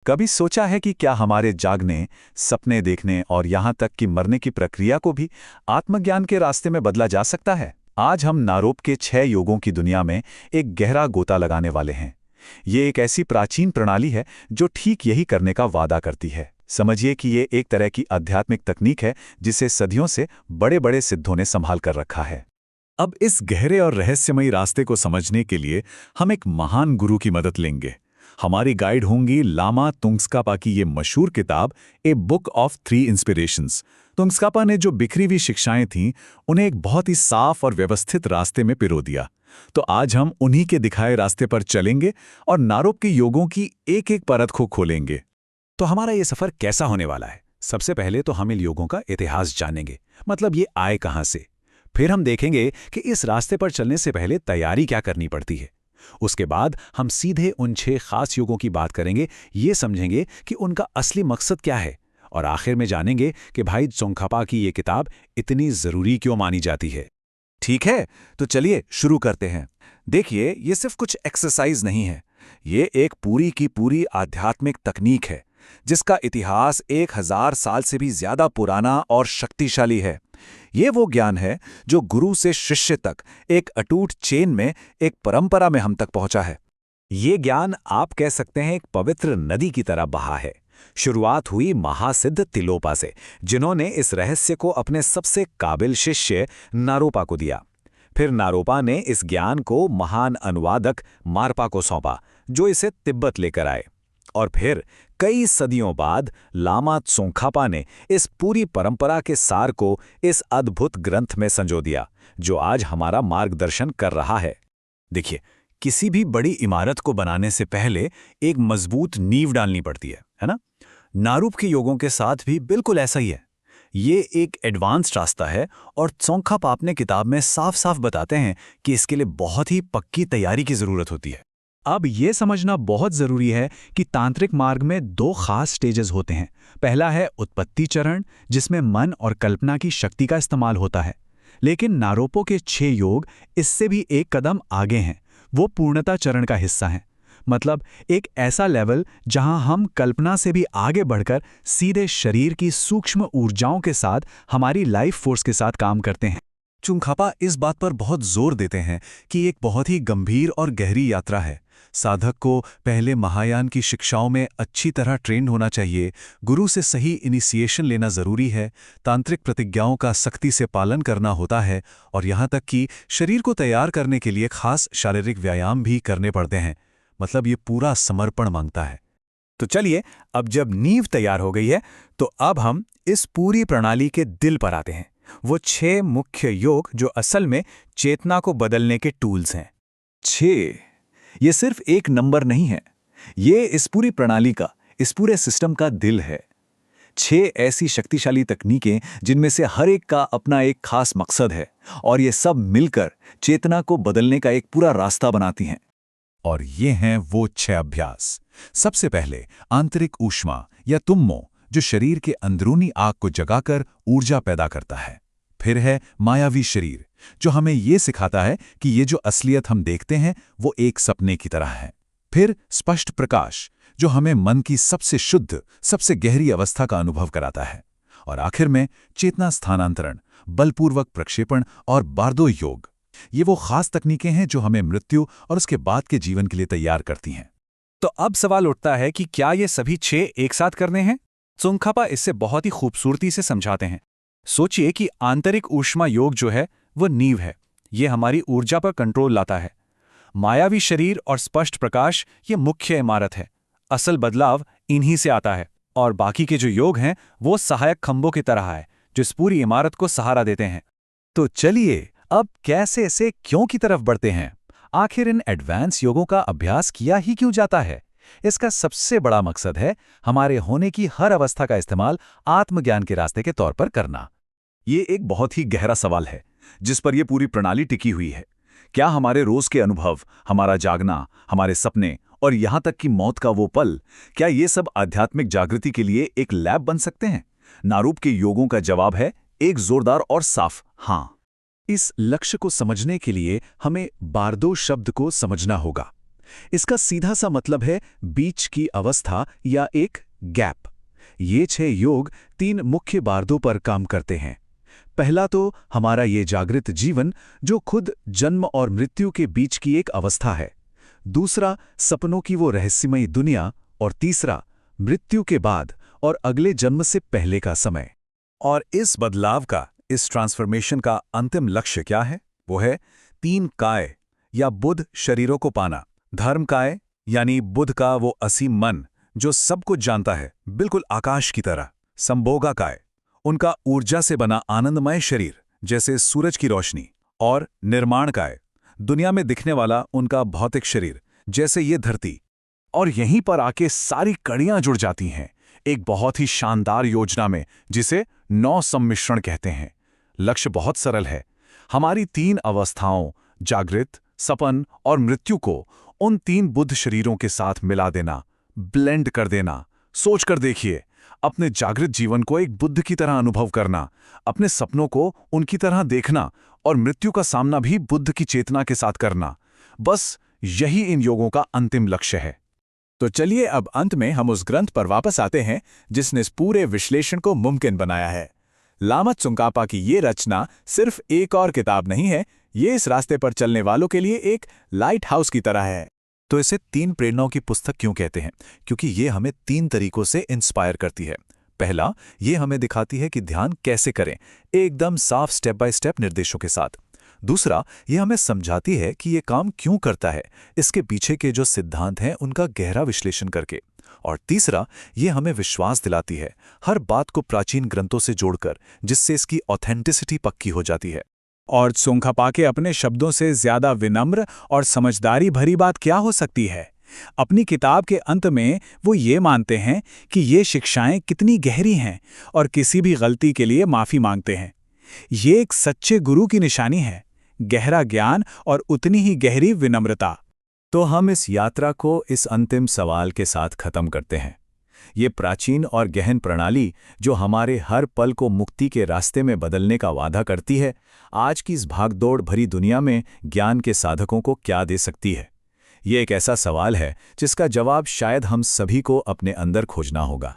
कभी सोचा है कि क्या हमारे जागने, सपने देखने और यहाँ तक कि मरने की प्रक्रिया को भी आत्मज्ञान के रास्ते में बदला जा सकता है? आज हम नारोप के 6 योगों की दुनिया में एक गहरा गोता लगाने वाले हैं। ये एक ऐसी प्राचीन प्रणाली है जो ठीक यही करने का वादा करती है। समझिए कि ये एक तरह की आध्यात्मिक तकनीक है जिसे सदियों से बड़े-बड़े सिद्धों ने संभाल कर रखा है। अब इस गहरे और रहस्यमयी रास्ते को समझने के लिए हम एक महान गुरु की मदद लेंगे। हमारी गाइड होंगी लामा तुंग्स्कापा की ये मशहूर किताब ए बुक ऑफ 3 इंस्पिरेशंस। तुंग्स्कापा ने जो बिखरी हुई शिक्षाएं थीं, उन्हें एक बहुत ही साफ और व्यवस्थित रास्ते में पिरो दिया। तो आज हम उन्हीं के दिखाए रास्ते पर चलेंगे और नारोप के योगों की एक-एक परत को खोलेंगे। तो हमारा ये सफर कैसा होने वाला है? सबसे पहले तो हम इन योगों का इतिहास जानेंगे, मतलब ये आए कहाँ से। फिर हम देखेंगे कि इस रास्ते पर चलने से पहले तैयारी क्या करनी पड़ती है। उसके बाद हम सीधे उन 6 खास योगों की बात करेंगे, ये समझेंगे कि उनका असली मकसद क्या है, और आखिर में जानेंगे कि भाई त्सोंगखापा की ये किताब इतनी ज़रूरी क्यों मानी जाती है। ठीक है, तो चलिए शुरू करते हैं। देखिए, ये सिर्फ कुछ एक्सरसाइज नहीं है, ये एक पूरी की पूरी आध्यात्मिक तकनीक है जिसका इतिहास 1000 साल से भी ज्यादा पुराना और शक्तिशाली है। ये वो ज्ञान है जो गुरु से शिष्य तक एक अटूट चेन में, एक परंपरा में हम तक पहुंचा है। ये ज्ञान आप कह सकते हैं एक पवित्र नदी की तरह बहा है। शुरुआत हुई महासिद्ध तिलोपा से, जिन्होंने इस रहस्य को अपने सबसे काबिल शिष्य नारोपा को दिया। फिर नारोपा ने इस ज्ञान को महान अनुवादक मारपा को सौंपा, जो इसे तिब्बत लेकर आए। और फिर कई सदियों बाद लामा त्सोंगखापा ने इस पूरी परंपरा के सार को इस अद्भुत ग्रंथ में संजो दिया, जो आज हमारा मार्गदर्शन कर रहा है। देखिए, किसी भी बड़ी इमारत को बनाने से पहले एक मजबूत नींव डालनी पड़ती है ना? नारोप के योगों के साथ भी बिल्कुल ऐसा ही है। ये एक एडवांस्ड रास्ता है और त्सोंगखापा अपने किताब में साफ साफ बताते हैं कि इसके लिए बहुत ही पक्की तैयारी की जरूरत होती है। अब ये समझना बहुत जरूरी है कि तांत्रिक मार्ग में 2 खास स्टेजेस होते हैं। पहला है उत्पत्ति चरण, जिसमें मन और कल्पना की शक्ति का इस्तेमाल होता है। लेकिन नारोपो के 6 योग इससे भी एक कदम आगे हैं। वो पूर्णता चरण का हिस्सा हैं, मतलब एक ऐसा लेवल जहां हम कल्पना से भी आगे बढ़कर सीधे शरीर की सूक्ष्म ऊर्जाओं के साथ, हमारी लाइफ फोर्स के साथ काम करते हैं। त्सोंगखापा इस बात पर बहुत जोर देते हैं कि एक बहुत ही गंभीर और गहरी यात्रा है। साधक को पहले महायान की शिक्षाओं में अच्छी तरह ट्रेंड होना चाहिए, गुरु से सही इनिशिएशन लेना जरूरी है, तांत्रिक प्रतिज्ञाओं का सख्ती से पालन करना होता है, और यहाँ तक कि शरीर को तैयार करने के लिए खास शारीरिक व्यायाम भी करने पड़ते हैं। मतलब ये पूरा समर्पण मांगता है। तो चलिए, अब जब नींव तैयार हो गई है, तो अब हम इस पूरी प्रणाली के दिल पर आते हैं। वो 6 मुख्य योग जो असल में चेतना को बदलने के टूल्स हैं। 6 ये सिर्फ एक नंबर नहीं है, ये इस पूरी प्रणाली का, इस पूरे सिस्टम का दिल है। 6 ऐसी शक्तिशाली तकनीकें जिनमें से हर एक का अपना एक खास मकसद है, और ये सब मिलकर चेतना को बदलने का एक पूरा रास्ता बनाती हैं। और ये हैं वो 6 अभ्यास। सबसे पहले आंतरिक ऊष्मा या तुम्मो, जो शरीर के अंदरूनी आग को जगाकर ऊर्जा पैदा करता है। फिर है मायावी शरीर, जो हमें ये सिखाता है कि ये जो असलियत हम देखते हैं वो एक सपने की तरह है। फिर स्पष्ट प्रकाश, जो हमें मन की सबसे शुद्ध, सबसे गहरी अवस्था का अनुभव कराता है। और आखिर में चेतना स्थानांतरण, बलपूर्वक प्रक्षेपण और बार्दो योग। ये वो खास तकनीकें हैं जो हमें मृत्यु और उसके बाद के जीवन के लिए तैयार करती हैं। तो अब सवाल उठता है कि क्या ये सभी 6 एक साथ करने हैं? त्सोंगखापा इससे बहुत ही खूबसूरती से समझाते हैं। सोचिए कि आंतरिक ऊष्मा योग जो है वो नींव है, ये हमारी ऊर्जा पर कंट्रोल लाता है। मायावी शरीर और स्पष्ट प्रकाश ये मुख्य इमारत है। असल बदलाव इन्हीं से आता है। और बाकी के जो योग हैं वो सहायक खंभों की तरह है, जो इस पूरी इमारत को सहारा देते हैं। तो चलिए, अब कैसे से क्यों की तरफ बढ़ते हैं। आखिर इन एडवांस योगों का अभ्यास किया ही क्यों जाता है? इसका सबसे बड़ा मकसद है हमारे होने की हर अवस्था का इस्तेमाल आत्मज्ञान के रास्ते के तौर पर करना। ये एक बहुत ही गहरा सवाल है जिस पर यह पूरी प्रणाली टिकी हुई है। क्या हमारे रोज के अनुभव, हमारा जागना, हमारे सपने और यहां तक कि मौत का वो पल, क्या ये सब आध्यात्मिक जागृति के लिए एक लैब बन सकते हैं? नारोप के योगों का जवाब है एक जोरदार और साफ हाँ। इस लक्ष्य को समझने के लिए हमें बार्दो शब्द को समझना होगा। इसका सीधा सा मतलब है बीच की अवस्था या एक गैप। ये 6 योग 3 मुख्य बार्दों पर काम करते हैं। पहला तो हमारा ये जागृत जीवन जो खुद जन्म और मृत्यु के बीच की एक अवस्था है। दूसरा सपनों की वो रहस्यमयी दुनिया। और तीसरा मृत्यु के बाद और अगले जन्म से पहले का समय। और इस बदलाव का, इस ट्रांसफॉर्मेशन का अंतिम लक्ष्य क्या है? वो है 3 काय या बुद्ध शरीरों को पाना। धर्म काय यानी बुद्ध का वो असीम मन जो सब कुछ जानता है, बिल्कुल आकाश की तरह। संभोगा काय, उनका ऊर्जा से बना आनंदमय शरीर जैसे सूरज की रोशनी। और निर्माण काय, दुनिया में दिखने वाला उनका भौतिक शरीर जैसे ये धरती। और यहीं पर आके सारी कड़ियां जुड़ जाती हैं एक बहुत ही शानदार योजना में, जिसे 9 सम्मिश्रण कहते हैं। लक्ष्य बहुत सरल है, हमारी 3 अवस्थाओं जागृत, सपन और मृत्यु को उन 3 बुद्ध शरीरों के साथ मिला देना, ब्लेंड कर देना। सोच कर देखिए, अपने जागृत जीवन को एक बुद्ध की तरह अनुभव करना, अपने सपनों को उनकी तरह देखना और मृत्यु का सामना भी बुद्ध की चेतना के साथ करना। बस यही इन योगों का अंतिम लक्ष्य है। तो चलिए अब अंत में हम उस ग्रंथ पर वापस आते हैं जिसने इस पूरे विश्लेषण को मुमकिन बनाया है। लामा त्सुंगखा की ये रचना सिर्फ एक और किताब नहीं है, ये इस रास्ते पर चलने वालों के लिए एक लाइट हाउस की तरह है। तो इसे 3 प्रेरणाओं की पुस्तक क्यों कहते हैं? क्योंकि ये हमें 3 तरीकों से इंस्पायर करती है। पहला, ये हमें दिखाती है कि ध्यान कैसे करें, एकदम साफ स्टेप बाय स्टेप निर्देशों के साथ। दूसरा, ये हमें समझाती है कि ये काम क्यों करता है, इसके पीछे के जो सिद्धांत हैं उनका गहरा विश्लेषण करके। और तीसरा, ये हमें विश्वास दिलाती है हर बात को प्राचीन ग्रंथों से जोड़कर, जिससे इसकी ऑथेंटिसिटी पक्की हो जाती है। और त्सुंगखा के अपने शब्दों से ज्यादा विनम्र और समझदारी भरी बात क्या हो सकती है? अपनी किताब के अंत में वो ये मानते हैं कि ये शिक्षाएं कितनी गहरी हैं और किसी भी गलती के लिए माफी मांगते हैं। ये एक सच्चे गुरु की निशानी है, गहरा ज्ञान और उतनी ही गहरी विनम्रता। तो हम इस यात्रा को इस अंतिम सवाल के साथ खत्म करते हैं। ये प्राचीन और गहन प्रणाली जो हमारे हर पल को मुक्ति के रास्ते में बदलने का वादा करती है, आज की इस भागदौड़ भरी दुनिया में ज्ञान के साधकों को क्या दे सकती है? ये एक ऐसा सवाल है जिसका जवाब शायद हम सभी को अपने अंदर खोजना होगा।